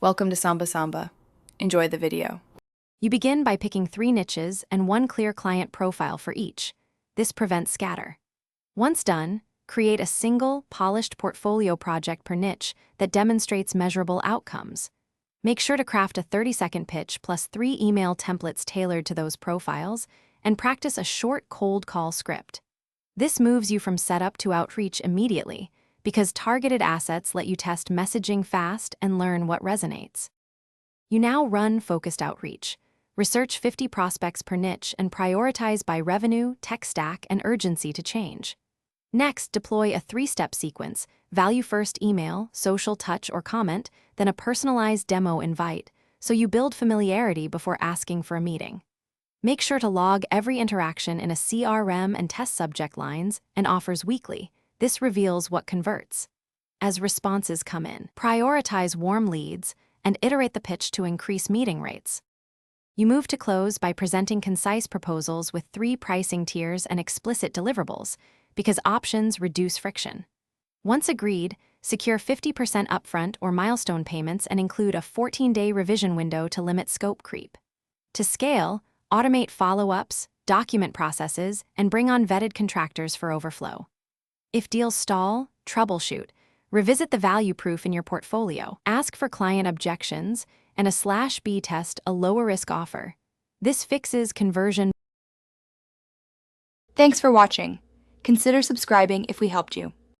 Welcome to Samba Samba. Enjoy the video. You begin by picking 3 niches and 1 clear client profile for each. This prevents scatter. Once done, create a single, polished portfolio project per niche that demonstrates measurable outcomes. Make sure to craft a 30-second pitch plus 3 email templates tailored to those profiles, and practice a short cold call script. This moves you from setup to outreach immediately, because targeted assets let you test messaging fast and learn what resonates. You now run focused outreach. Research 50 prospects per niche and prioritize by revenue, tech stack, and urgency to change. Next, deploy a 3-step sequence: value first email, social touch or comment, then a personalized demo invite, so you build familiarity before asking for a meeting. Make sure to log every interaction in a CRM and test subject lines and offers weekly. This reveals what converts. As responses come in, prioritize warm leads and iterate the pitch to increase meeting rates. You move to close by presenting concise proposals with 3 pricing tiers and explicit deliverables, because options reduce friction. Once agreed, secure 50% upfront or milestone payments and include a 14-day revision window to limit scope creep. To scale, automate follow-ups, document processes, and bring on vetted contractors for overflow. If deals stall, troubleshoot. Revisit the value proof in your portfolio. Ask for client objections and a /B test a lower-risk offer. This fixes conversion. Thanks for watching. Consider subscribing if we helped you.